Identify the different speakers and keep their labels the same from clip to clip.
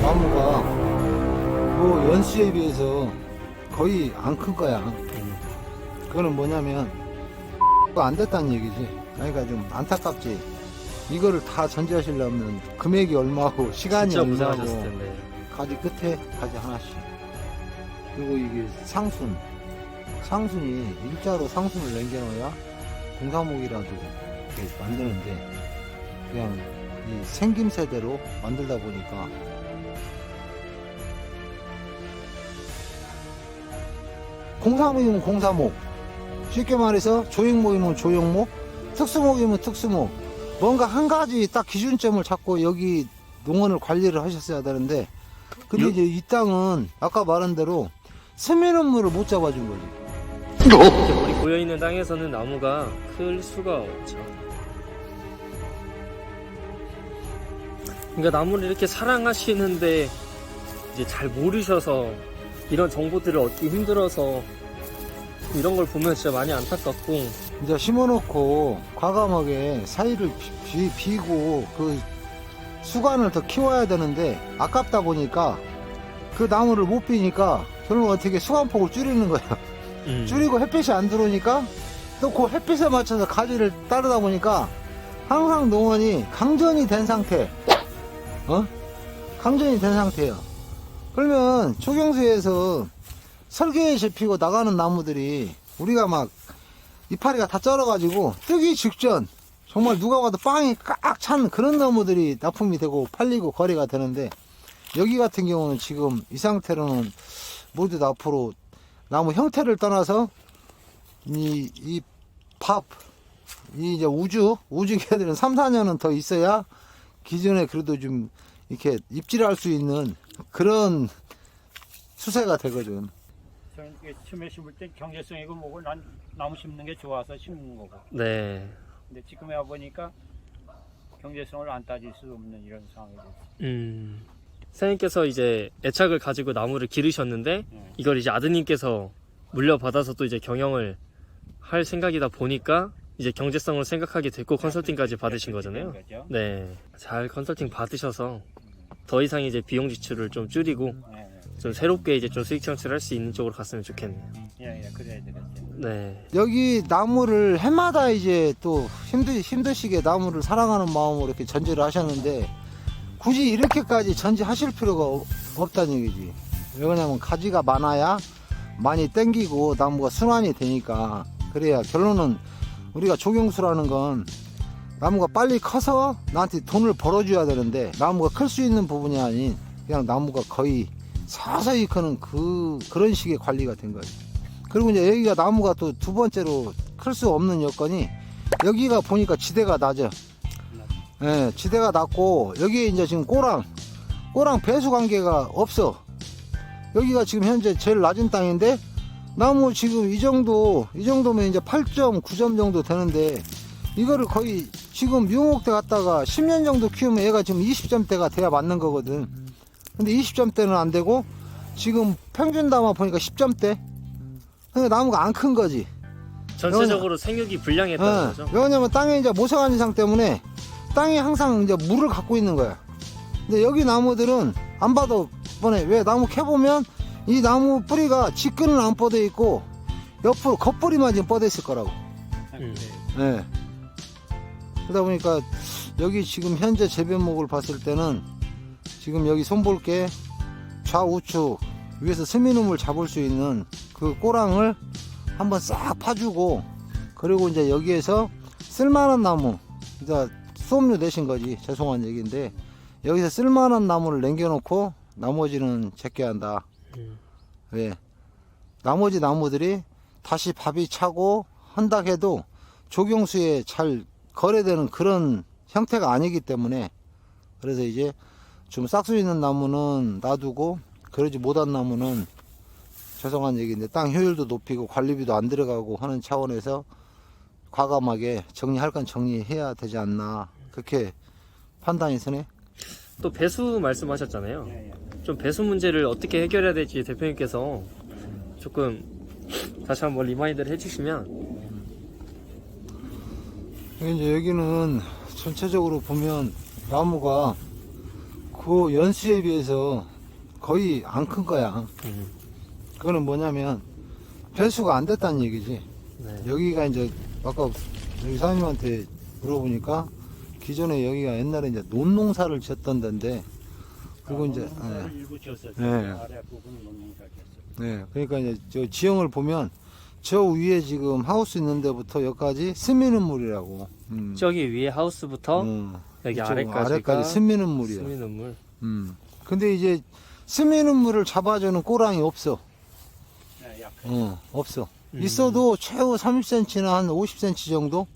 Speaker 1: 나무가 뭐 연수에 비해서 거의 안 큰 거야. 그거는 뭐냐면 안 됐다는 얘기지. 그러니까 좀 안타깝지. 이거를 다 전지하시려면 금액이 얼마고 시간이
Speaker 2: 진짜
Speaker 1: 얼마고
Speaker 2: 고생하셨을 텐데.
Speaker 1: 가지 끝에 가지 하나씩. 그리고 이게 상순이 일자로 상순을 남겨놓아야 공사목이라도 이렇게 만드는데 그냥 이 생김새대로 만들다 보니까 공사목이면 공사목, 쉽게 말해서 조형목이면 조형목, 특수목이면 특수목, 뭔가 한 가지 딱 기준점을 잡고 여기 농원을 관리를 하셨어야 되는데, 근데 이제 이 땅은 아까 말한 대로 스미는물을 못 잡아준 거지.
Speaker 2: 이렇게 우리 고여있는 땅에서는 나무가 클 수가 없죠. 그러니까 나무를 이렇게 사랑하시는데 이제 잘 모르셔서 이런 정보들을 얻기 힘들어서 이런 걸 보면 진짜 많이 안타깝고.
Speaker 1: 이제 심어놓고 과감하게 사이를 비고 그 수관을 더 키워야 되는데 아깝다 보니까 그 나무를 못 비니까 결국 어떻게 수관폭을 줄이는 거야. 줄이고 햇빛이 안 들어오니까 또 그 햇빛에 맞춰서 가지를 따르다 보니까 항상 농원이 강전이 된 상태. 강전이 된 상태예요. 그러면 초경수에서 설계에 접히고 나가는 나무들이 우리가 막 이파리가 다 쩔어가지고 뜨기 직전 정말 누가 봐도 빵이 꽉 찬 그런 나무들이 납품이 되고 팔리고 거래가 되는데, 여기 같은 경우는 지금 이 상태로는 모두 다 앞으로 나무 형태를 떠나서 이 이제 우주개들은 3, 4년은 더 있어야 기존에 그래도 좀 이렇게 입질할 수 있는 그런 수세가 되거든.
Speaker 3: 저는 처음에 심을 때 경제성이고 뭐고 난 나무 심는 게 좋아서 심는 거고.
Speaker 2: 네.
Speaker 3: 근데 지금에 와 보니까 경제성을 안 따질 수 없는 이런 상황이 됐어요.
Speaker 2: 선생님께서 이제 애착을 가지고 나무를 기르셨는데 이걸 이제 아드님께서 물려받아서 또 이제 경영을 할 생각이다 보니까 이제 경제성을 생각하게 됐고 컨설팅까지 받으신 거잖아요. 네. 잘 컨설팅 받으셔서 더 이상 이제 비용 지출을 좀 줄이고 좀 새롭게 이제 좀 수익 창출할 수 있는 쪽으로 갔으면 좋겠네요.
Speaker 3: 예, 그래야 되겠죠.
Speaker 2: 네.
Speaker 1: 여기 나무를 해마다 이제 또 힘드시게 나무를 사랑하는 마음으로 이렇게 전지를 하셨는데 굳이 이렇게까지 전지하실 필요가 없다는 얘기지. 왜냐면 가지가 많아야 많이 땡기고 나무가 순환이 되니까. 그래야 결론은 우리가 조경수라는 건 나무가 빨리 커서 나한테 돈을 벌어줘야 되는데 나무가 클 수 있는 부분이 아닌 그냥 나무가 거의 서서히 크는 그런 식의 관리가 된 거예요. 그리고 이제 여기가 나무가 또 두 번째로 클 수 없는 여건이 여기가 보니까 지대가 낮아. 예, 지대가 낮고 여기에 이제 지금 꼬랑 배수 관계가 없어. 여기가 지금 현재 제일 낮은 땅인데 나무 지금 이 정도면 이제 8.9점 정도 되는데 이거를 거의 지금 묘목대 갖다가 10년 정도 키우면 얘가 지금 20점대가 돼야 맞는 거거든. 근데 20점대는 안 되고 지금 평균 담아 보니까 10점대. 그러니까 나무가 안 큰 거지.
Speaker 2: 전체적으로 생육이 불량했다는 거죠.
Speaker 1: 왜냐면 땅에 이제 모성한 이상 때문에 땅이 항상 이제 물을 갖고 있는 거야. 근데 여기 나무들은 안 봐도 뻔해. 왜 나무 캐보면 이 나무 뿌리가 직근은 안 뻗어 있고 옆으로 겉뿌리만 지금 뻗어 있을 거라고. 네. 그러다 보니까 여기 지금 현재 재변목을 봤을 때는 지금 여기 손볼게 좌우측 위에서 스미눔을 잡을 수 있는 그 꼬랑을 한번 싹 파주고, 그리고 이제 여기에서 쓸만한 나무, 이제 수업료 내신 거지, 죄송한 얘기인데 여기서 쓸만한 나무를 남겨놓고 나머지는 제껴야 한다. 왜? 나머지 나무들이 다시 밥이 차고 한다 해도 조경수에 잘 거래되는 그런 형태가 아니기 때문에, 그래서 이제 좀 싹수 있는 나무는 놔두고 그러지 못한 나무는 죄송한 얘기인데 땅 효율도 높이고 관리비도 안 들어가고 하는 차원에서 과감하게 정리할 건 정리해야 되지 않나, 그렇게 판단이 서네.
Speaker 2: 또 배수 말씀하셨잖아요. 좀 배수 문제를 어떻게 해결해야 될지 대표님께서 조금 다시 한번 리마인드를 해주시면.
Speaker 1: 이제 여기는 전체적으로 보면 나무가 그 연수에 비해서 거의 안 큰 거야.
Speaker 2: 음.
Speaker 1: 그거는 뭐냐면 배수가 안 됐다는 얘기지.
Speaker 2: 네.
Speaker 1: 여기가 이제 아까 여기 사장님한테 물어보니까 기존에 여기가 옛날에 이제 논농사를 지었던 데인데 그리고 이제
Speaker 3: 일부 지었어요.
Speaker 1: 네.
Speaker 3: 아래 부분은 농농사 지었어요.
Speaker 1: 네, 그러니까 이제 저 지형을 보면 저 위에 지금 하우스 있는 데부터 여기까지 스미는 물이라고.
Speaker 2: 저기 위에 하우스부터 여기
Speaker 1: 이쪽
Speaker 2: 아래까지가
Speaker 1: 스미는 물이야.
Speaker 2: 스미는 물.
Speaker 1: 근데 이제 스미는 물을 잡아주는 꼬랑이 없어.
Speaker 3: 네, 약.
Speaker 1: 없어. 있어도 최후 30cm나 한 50cm 정도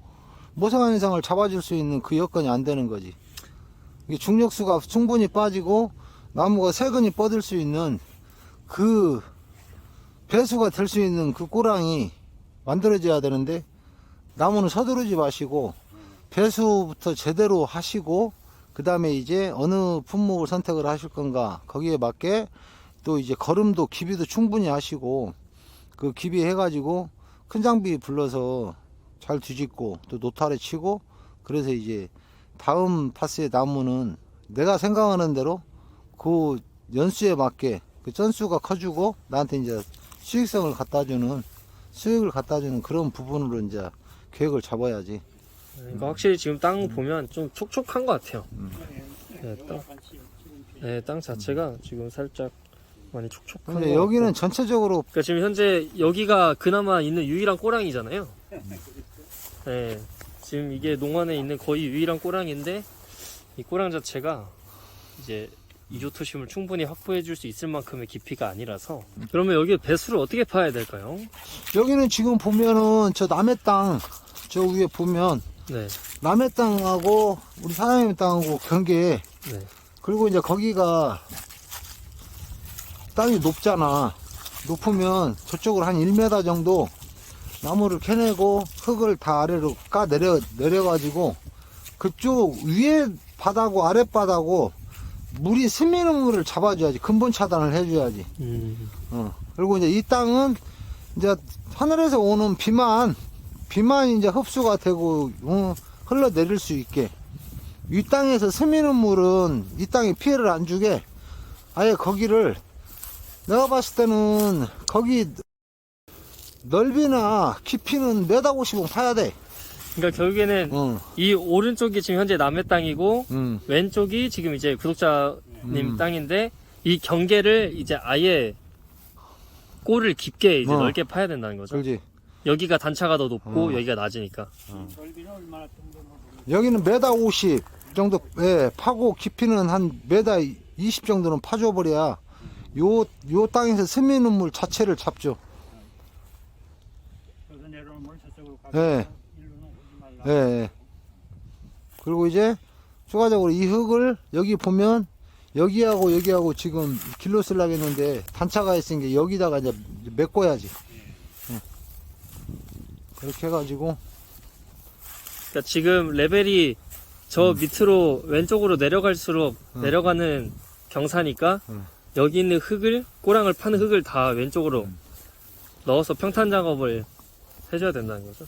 Speaker 1: 모세관 현상을 잡아줄 수 있는 그 여건이 안 되는 거지. 이게 중력수가 충분히 빠지고 나무가 세근이 뻗을 수 있는 그 배수가 될 수 있는 그 꼬랑이 만들어져야 되는데 나무는 서두르지 마시고 배수부터 제대로 하시고 그 다음에 이제 어느 품목을 선택을 하실 건가 거기에 맞게 또 이제 거름도 기비도 충분히 하시고 그 기비 해가지고 큰 장비 불러서 잘 뒤집고 또 노타를 치고 그래서 이제 다음 파스의 나무는 내가 생각하는 대로 그 연수에 맞게 그 전수가 커주고 나한테 이제 수익성을 갖다주는 수익을 갖다주는 그런 부분으로 이제 계획을 잡아야지.
Speaker 2: 그러니까 확실히 지금 땅 보면 좀 촉촉한 것 같아요. 네, 네, 땅 자체가 지금 살짝 많이 촉촉한 것
Speaker 1: 근데
Speaker 2: 같고.
Speaker 1: 여기는 전체적으로
Speaker 2: 그러니까 지금 현재 여기가 그나마 있는 유일한 꼬랑이잖아요. 네, 지금 이게 농원에 있는 거의 유일한 꼬랑인데 이 꼬랑 자체가 이제 이조토심을 충분히 확보해 줄 수 있을 만큼의 깊이가 아니라서 그러면 여기 배수를 어떻게 파야 될까요?
Speaker 1: 여기는 지금 보면은 저 남의 땅 저 위에 보면
Speaker 2: 네,
Speaker 1: 남의 땅하고 우리 사장님 땅하고 경계
Speaker 2: 네,
Speaker 1: 그리고 이제 거기가 땅이 높잖아. 높으면 저쪽으로 한 1m 정도 나무를 캐내고 흙을 다 아래로 까 내려가지고 그쪽 위에 바다고 아래 바다고 물이 스미는 물을 잡아줘야지. 근본 차단을 해줘야지. 그리고 이제 이 땅은 이제 하늘에서 오는 비만 이제 흡수가 되고 흘러내릴 수 있게 이 땅에서 스미는 물은 이 땅에 피해를 안 주게 아예 거기를 내가 봤을 때는 거기 넓이나 깊이는 1m50은 파야 돼.
Speaker 2: 그러니까 결국에는 이 오른쪽이 지금 현재 남의 땅이고 왼쪽이 지금 이제 구독자님 땅인데 이 경계를 이제 아예 골을 깊게 이제 넓게 파야 된다는 거죠.
Speaker 1: 그렇지.
Speaker 2: 여기가 단차가 더 높고 여기가 낮으니까.
Speaker 3: 넓이는 얼마나 정도
Speaker 1: 여기는 1m50 정도 파고 깊이는 한 1m20 정도는 파줘버려야 요 땅에서 스미는 물 자체를 잡죠.
Speaker 3: 여기서 내려오는 물 저쪽으로 가고
Speaker 1: 예.
Speaker 3: 일로는 오지 말라.
Speaker 1: 예. 그리고 이제 추가적으로 이 흙을 여기 보면 여기하고 지금 길로 쓰려고 했는데 단차가 있으니까 여기다가 이제 메꿔야지. 예. 그렇게 해가지고
Speaker 2: 그러니까 지금 레벨이 저 밑으로 왼쪽으로 내려갈수록 내려가는 경사니까 여기 있는 흙을 꼬랑을 파는 흙을 다 왼쪽으로 넣어서 평탄 작업을 해줘야 된다는 거죠.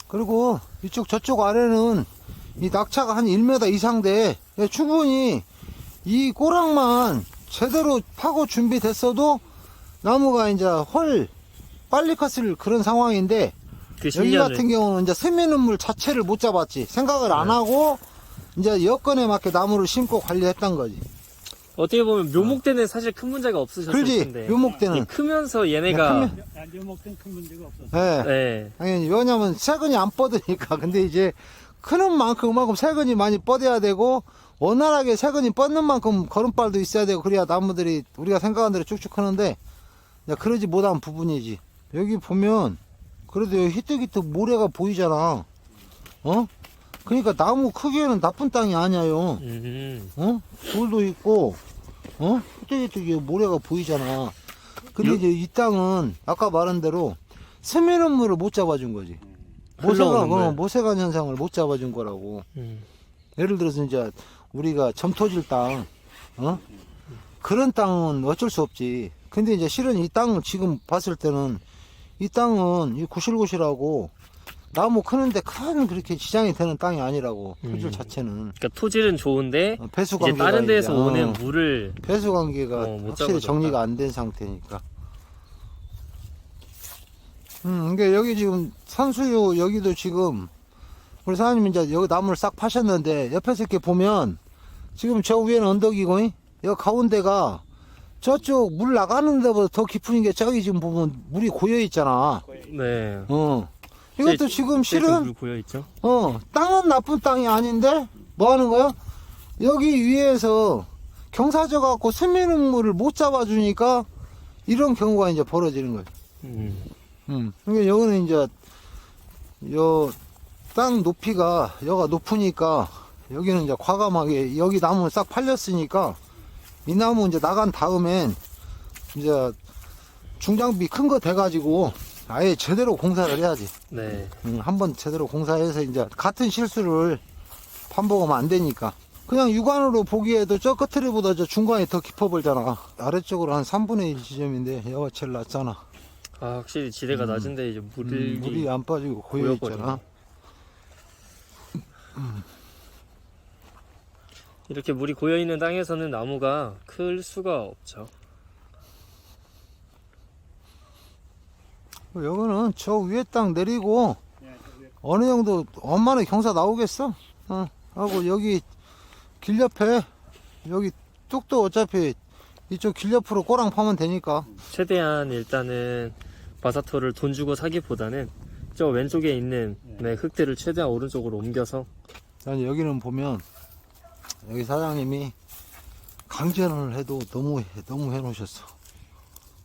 Speaker 1: 그리고 저쪽 아래는 이 낙차가 한 1m 이상 돼. 충분히 이 꼬랑만 제대로 파고 준비됐어도 나무가 이제 빨리 컸을 그런 상황인데
Speaker 2: 그
Speaker 1: 여기
Speaker 2: 10년을
Speaker 1: 같은 경우는 이제 스미는 물 자체를 못 잡았지. 생각을 안 하고 이제 여건에 맞게 나무를 심고 관리했던 거지.
Speaker 2: 어떻게 보면 묘목대는 사실 큰 문제가 없으셨을
Speaker 1: 그렇지.
Speaker 2: 텐데
Speaker 1: 묘목대는.
Speaker 2: 크면서 얘네가
Speaker 3: 안전목된 큰 문제가 없었어.
Speaker 1: 예.
Speaker 2: 네.
Speaker 1: 당연히 왜냐면 세근이 안 뻗으니까. 근데 이제 크는 만큼 그만큼 세근이 많이 뻗어야 되고 원활하게 세근이 뻗는 만큼 걸음발도 있어야 되고 그래야 나무들이 우리가 생각한 대로 쭉쭉 크는데 그러지 못한 부분이지. 여기 보면 그래도 여기 히뜩히뜩 모래가 보이잖아. 그러니까 나무 크기에는 나쁜 땅이 아니에요. 돌도 있고 히뜩히뜩 모래가 보이잖아. 근데 이제 이 땅은 아까 말한 대로 스미는 물을 못 잡아준 거지. 모세관 현상을 못 잡아준 거라고. 예를 들어서 이제 우리가 점토질 땅, 그런 땅은 어쩔 수 없지. 근데 이제 실은 이 땅을 지금 봤을 때는 이 땅은 이 구실구실하고 나무 크는데 큰 그렇게 지장이 되는 땅이 아니라고 토질 자체는.
Speaker 2: 그러니까 토질은 좋은데
Speaker 1: 배수
Speaker 2: 이제
Speaker 1: 관계가
Speaker 2: 다른 데에서
Speaker 1: 이제,
Speaker 2: 오는 물을
Speaker 1: 배수 관계가
Speaker 2: 못
Speaker 1: 확실히
Speaker 2: 잡아줬다.
Speaker 1: 정리가 안 된 상태니까. 그러니까 여기 지금 산수유 여기도 지금 우리 사장님 이제 여기 나무를 싹 파셨는데 옆에서 이렇게 보면 지금 저 위에는 언덕이고 여기 가운데가 저쪽 물 나가는 데보다 더 깊은 게 저기 지금 보면 물이 고여 있잖아.
Speaker 2: 네.
Speaker 1: 이것도 지금 실은
Speaker 2: 물 고여 있죠.
Speaker 1: 땅은 나쁜 땅이 아닌데 뭐 하는 거야? 여기 위에서 경사져 갖고 스미는 물을 못 잡아주니까 이런 경우가 이제 벌어지는 거예요. 그러니까 여기는 이제 요 땅 높이가 여가 높으니까 여기는 이제 과감하게 여기 나무 싹 팔렸으니까 이 나무 이제 나간 다음엔 이제 중장비 큰 거 돼가지고 아예 제대로 공사를 해야지.
Speaker 2: 네.
Speaker 1: 한번 제대로 공사해서 이제 같은 실수를 반복하면 안 되니까. 그냥 육안으로 보기에도 저 끝에보다 저 중간이 더 깊어 보이잖아. 아래쪽으로 한 3분의 1 지점인데 여가 제일 낮잖아.
Speaker 2: 아, 확실히 지대가 낮은데 이제
Speaker 1: 물이 안 빠지고 고여 있잖아.
Speaker 2: 이렇게 물이 고여 있는 땅에서는 나무가 클 수가 없죠.
Speaker 1: 여기는 저 위에 땅 내리고 어느 정도 엄마는 경사 나오겠어. 하고 여기 길 옆에 여기 뚝도 어차피 이쪽 길 옆으로 꼬랑 파면 되니까.
Speaker 2: 최대한 일단은 바사토를 돈 주고 사기보다는 저 왼쪽에 있는 흙들을 최대한 오른쪽으로 옮겨서.
Speaker 1: 난 여기는 보면 여기 사장님이 강전을 해도 너무 해놓으셨어.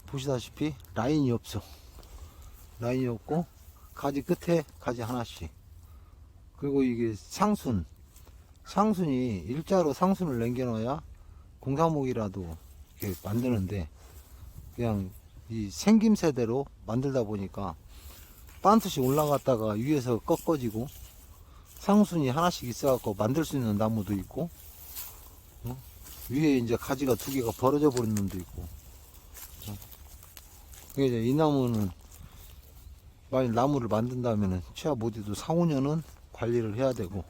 Speaker 1: 보시다시피 라인이 없어. 라인이 없고 가지 끝에 가지 하나씩. 그리고 이게 상순이 일자로 상순을 남겨놔야 공사목이라도 이렇게 만드는데 그냥 이 생김새대로 만들다 보니까 반듯이 올라갔다가 위에서 꺾어지고 상순이 하나씩 있어갖고 만들 수 있는 나무도 있고 위에 이제 가지가 두 개가 벌어져 버린 놈도 있고. 이제 이 나무는 만약 나무를 만든다면은 최하 못해도 4, 5년은 관리를 해야 되고.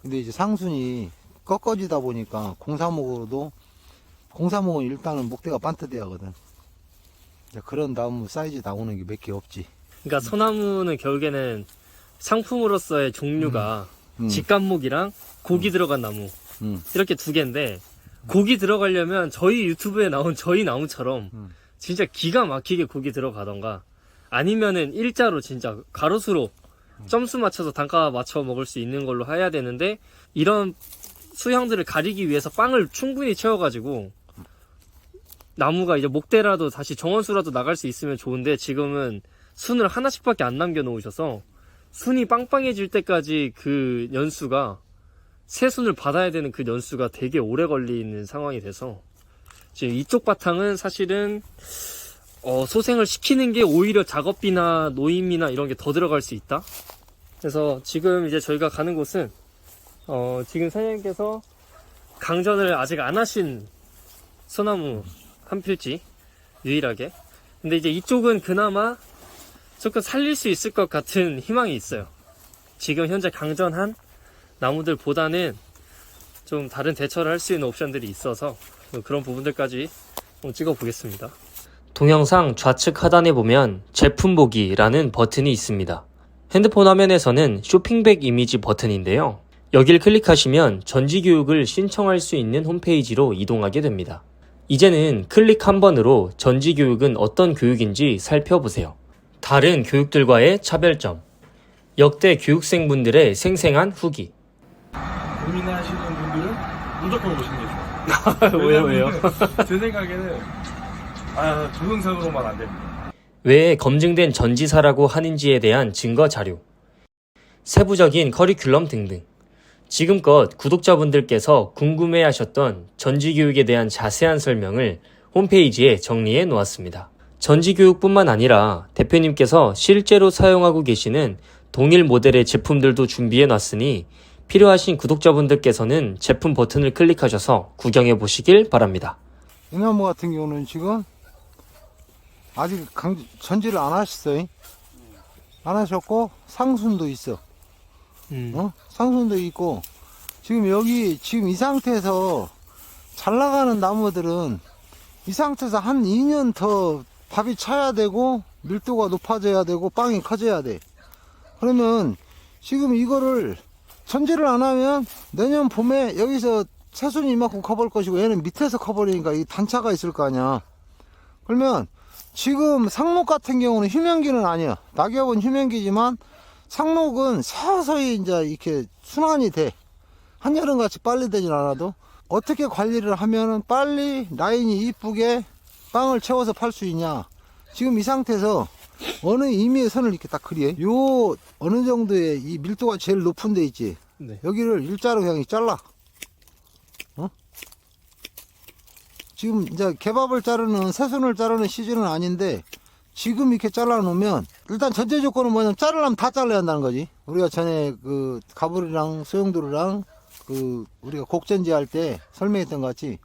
Speaker 1: 근데 이제 상순이 꺾어지다 보니까 공사목은 일단은 목대가 반듯해야 하거든. 그런 나무 사이즈 나오는 게 몇 개 없지.
Speaker 2: 그러니까 소나무는 결국에는 상품으로서의 종류가 직감목이랑 고기 들어간 나무 이렇게 두 개인데, 고기 들어가려면 저희 유튜브에 나온 저희 나무처럼 진짜 기가 막히게 고기 들어가던가, 아니면은 일자로 진짜 가로수로 점수 맞춰서 단가 맞춰 먹을 수 있는 걸로 해야 되는데, 이런 수형들을 가리기 위해서 빵을 충분히 채워가지고 나무가 이제 목대라도 다시 정원수라도 나갈 수 있으면 좋은데, 지금은 순을 하나씩밖에 안 남겨 놓으셔서 순이 빵빵해질 때까지 그 연수가, 새 순을 받아야 되는 그 연수가 되게 오래 걸리는 상황이 돼서 지금 이쪽 바탕은 사실은 소생을 시키는 게 오히려 작업비나 노임이나 이런 게 더 들어갈 수 있다. 그래서 지금 이제 저희가 가는 곳은 지금 사장님께서 강전을 아직 안 하신 소나무 한 필지 유일하게. 근데 이제 이쪽은 그나마 조금 살릴 수 있을 것 같은 희망이 있어요. 지금 현재 강전한 나무들보다는 좀 다른 대처를 할 수 있는 옵션들이 있어서 그런 부분들까지 한번 찍어 보겠습니다. 동영상 좌측 하단에 보면 제품 보기라는 버튼이 있습니다. 핸드폰 화면에서는 쇼핑백 이미지 버튼인데요. 여길 클릭하시면 전지교육을 신청할 수 있는 홈페이지로 이동하게 됩니다. 이제는 클릭 한 번으로 전지교육은 어떤 교육인지 살펴보세요. 다른 교육들과의 차별점, 역대 교육생분들의 생생한 후기.
Speaker 4: 고민하시는 분들은 무조건 오시는 게 좋아요.
Speaker 2: 왜요?
Speaker 4: 제 생각에는 동영상으로만 안 됩니다.
Speaker 2: 왜 검증된 전지사라고 하는지에 대한 증거 자료, 세부적인 커리큘럼 등등. 지금껏 구독자분들께서 궁금해하셨던 전지교육에 대한 자세한 설명을 홈페이지에 정리해 놓았습니다. 전지교육뿐만 아니라 대표님께서 실제로 사용하고 계시는 동일 모델의 제품들도 준비해 놨으니 필요하신 구독자분들께서는 제품 버튼을 클릭하셔서 구경해 보시길 바랍니다.
Speaker 1: 이 나무 같은 경우는 지금 아직 전지를 안 하셨어요. 안 하셨고 상순도 있어. 상순도 있고 지금 여기 지금 이 상태에서 잘 나가는 나무들은 이 상태에서 한 2년 더 밥이 차야 되고 밀도가 높아져야 되고 빵이 커져야 돼. 그러면 지금 이거를 전지를 안 하면 내년 봄에 여기서 새순이 이만큼 커볼 것이고 얘는 밑에서 커버리니까 이 단차가 있을 거 아니야. 그러면 지금 상록 같은 경우는 휴면기는 아니야. 낙엽은 휴면기지만 상록은 서서히 이제 이렇게 순환이 돼. 한여름같이 빨리 되진 않아도 어떻게 관리를 하면은 빨리 라인이 이쁘게 빵을 채워서 팔 수 있냐. 지금 이 상태에서 어느 의미의 선을 이렇게 딱 그려. 요 어느 정도의 이 밀도가 제일 높은 데 있지.
Speaker 2: 네.
Speaker 1: 여기를 일자로 그냥 잘라. 지금 이제 개밥을 자르는 새순을 자르는 시즌은 아닌데 지금 이렇게 잘라 놓으면 일단 전제 조건은 뭐냐면 자르려면 다 잘라야 한다는 거지. 우리가 전에 그 가브리랑 소용도르랑 그 우리가 곡전지 할 때 설명했던 것 같이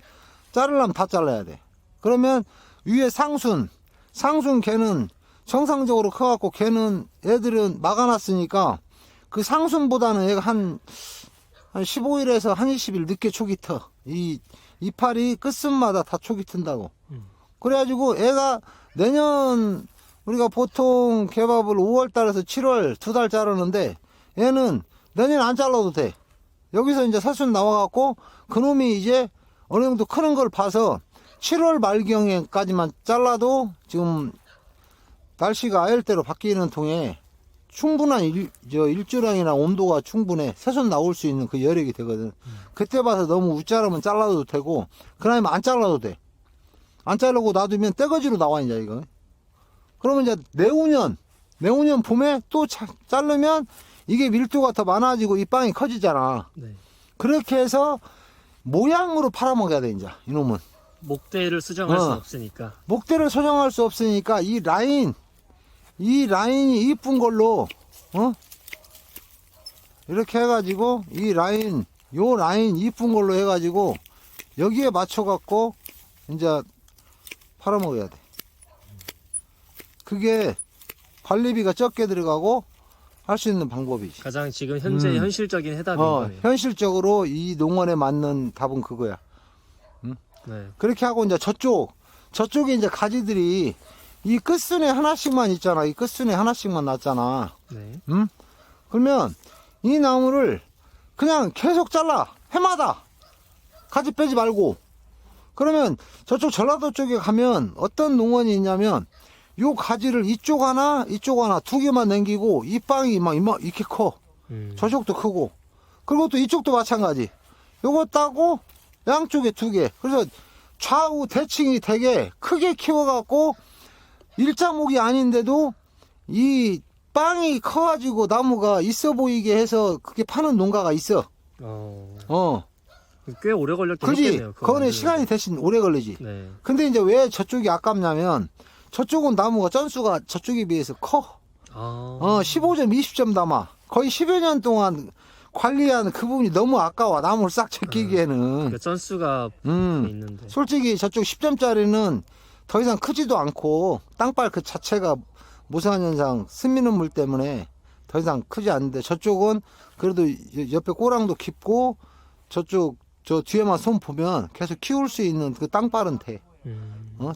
Speaker 1: 자르려면 다 잘라야 돼. 그러면 위에 상순 걔는 정상적으로 커갖고 걔는 애들은 막아놨으니까 그 상순보다는 얘가 한 15일에서 한 20일 늦게 촉이 터. 이 이파리 끝순마다 다 촉이 튼다고. 그래가지고 애가 내년 우리가 보통 개밥을 5월 달에서 7월 2달 자르는데 얘는 내년 안 잘라도 돼. 여기서 이제 새순 나와갖고 그놈이 이제 어느 정도 크는 걸 봐서 7월 말경에까지만 잘라도 지금 날씨가 아열대로 바뀌는 통에 충분한 일조량이나 온도가 충분해 새순 나올 수 있는 그 여력이 되거든. 그때 봐서 너무 웃자르면 잘라도 되고 그다음에 안 잘라도 돼. 안 자르고 놔두면 떼거지로 나와 이제 이거. 그러면 이제 내후년 봄에 또 자르면 이게 밀도가 더 많아지고 이 빵이 커지잖아.
Speaker 2: 네.
Speaker 1: 그렇게 해서 모양으로 팔아먹어야 돼 이제 이놈은.
Speaker 2: 목대를 수정할 수 없으니까.
Speaker 1: 목대를 소정할 수 없으니까 이 라인이 이쁜 걸로 이렇게 해가지고 요 라인 이쁜 걸로 해가지고 여기에 맞춰갖고 이제 팔아먹어야 돼. 그게 관리비가 적게 들어가고 할 수 있는 방법이지.
Speaker 2: 가장 지금 현재 현실적인 해답인 거네요.
Speaker 1: 현실적으로 이 농원에 맞는 답은 그거야.
Speaker 2: 네.
Speaker 1: 그렇게 하고 이제 저쪽에 이제 가지들이 이 끝순에 하나씩만 있잖아. 이 끝순에 하나씩만 났잖아.
Speaker 2: 네.
Speaker 1: 그러면 이 나무를 그냥 계속 잘라. 해마다 가지 빼지 말고. 그러면 저쪽 전라도 쪽에 가면 어떤 농원이 있냐면 요 가지를 이쪽 하나 두 개만 남기고 이 빵이 막 이렇게 커. 저쪽도 크고. 그리고 또 이쪽도 마찬가지. 요거 따고 양쪽에 두 개. 그래서 좌우 대칭이 되게 크게 키워갖고 일자목이 아닌데도 이 빵이 커가지고 나무가 있어 보이게 해서 그게 파는 농가가 있어.
Speaker 2: 꽤 오래 걸렸긴
Speaker 1: 그지?
Speaker 2: 했겠네요.
Speaker 1: 그거는 시간이 대신 오래 걸리지.
Speaker 2: 네.
Speaker 1: 근데 이제 왜 저쪽이 아깝냐면 저쪽은 나무가 전수가 저쪽에 비해서 커. 15점, 20점 담아. 거의 10여 년 동안 관리하는 그 부분이 너무 아까워. 나무를 싹 제끼기에는.
Speaker 2: 그 전수가 있는데.
Speaker 1: 솔직히 저쪽 10점짜리는 더 이상 크지도 않고 땅발 그 자체가 무성한 현상 스미는 물 때문에 더 이상 크지 않는데 저쪽은 그래도 옆에 꼬랑도 깊고 저쪽 저 뒤에만 손 보면 계속 키울 수 있는 그 땅발은 돼.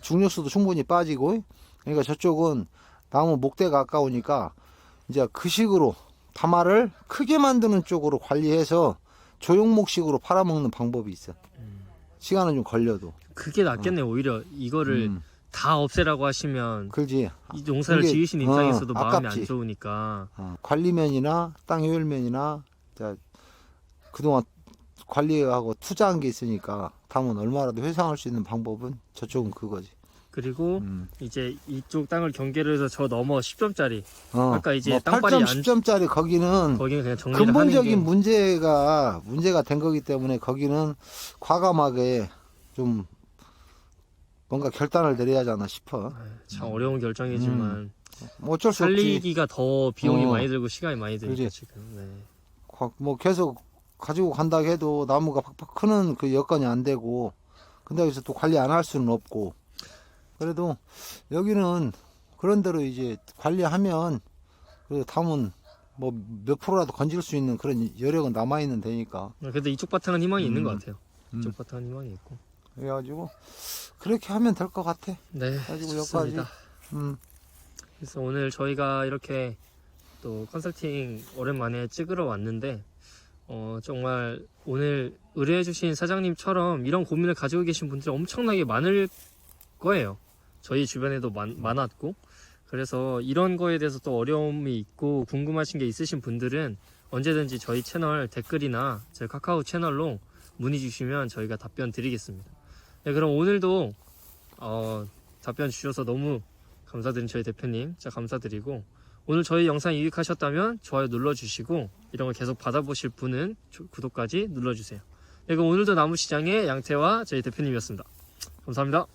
Speaker 1: 중력수도 충분히 빠지고. 그러니까 저쪽은 나무 목대가 아까우니까 이제 그 식으로 다마를 크게 만드는 쪽으로 관리해서 조형목식으로 팔아먹는 방법이 있어. 시간은 좀 걸려도.
Speaker 2: 그게 낫겠네요. 오히려 이거를 다 없애라고 하시면
Speaker 1: 그렇지.
Speaker 2: 이 농사를
Speaker 1: 그게,
Speaker 2: 지으신 입장에서도 마음이
Speaker 1: 아깝지.
Speaker 2: 안 좋으니까.
Speaker 1: 관리면이나 땅 효율면이나 그동안 관리하고 투자한 게 있으니까 다음은 얼마라도 회상할 수 있는 방법은 저쪽은 그거지.
Speaker 2: 그리고 이제 이쪽 땅을 경계를 해서 저 넘어 10점짜리 아까 이제
Speaker 1: 뭐
Speaker 2: 땅발이
Speaker 1: 8점, 10점짜리 거기는
Speaker 2: 그냥 정리를
Speaker 1: 근본적인
Speaker 2: 하는 게
Speaker 1: 문제가 된 거기 때문에 거기는 과감하게 좀 뭔가 결단을 내려야 하지 않나 싶어.
Speaker 2: 참 어려운 결정이지만
Speaker 1: 뭐 어쩔 수 없지.
Speaker 2: 살리기가 더 비용이 많이 들고 시간이 많이 드니까
Speaker 1: 그렇지.
Speaker 2: 지금. 네.
Speaker 1: 뭐 계속 가지고 간다 해도 나무가 팍팍 크는 그 여건이 안 되고 근데 여기서 또 관리 안 할 수는 없고 그래도 여기는 그런 대로 이제 관리하면 그래도 담은 뭐 몇 프로라도 건질 수 있는 그런 여력은 남아있는 데니까.
Speaker 2: 근데 이쪽 바탕은 희망이 있는 것 같아요.
Speaker 1: 음.
Speaker 2: 이쪽 바탕은 희망이 있고.
Speaker 1: 그래가지고 그렇게 하면 될 것 같아.
Speaker 2: 네,
Speaker 1: 가지고
Speaker 2: 좋습니다.
Speaker 1: 여기까지.
Speaker 2: 그래서 오늘 저희가 이렇게 또 컨설팅 오랜만에 찍으러 왔는데 정말 오늘 의뢰해주신 사장님처럼 이런 고민을 가지고 계신 분들이 엄청나게 많을 거예요. 저희 주변에도 많았고, 그래서 이런 거에 대해서 또 어려움이 있고 궁금하신 게 있으신 분들은 언제든지 저희 채널 댓글이나 제 카카오 채널로 문의 주시면 저희가 답변 드리겠습니다. 네, 그럼 오늘도 답변 주셔서 너무 감사드린 저희 대표님 진짜 감사드리고, 오늘 저희 영상 유익하셨다면 좋아요 눌러주시고 이런 걸 계속 받아보실 분은 구독까지 눌러주세요. 네, 그럼 오늘도 나무시장의 양태와 저희 대표님이었습니다. 감사합니다.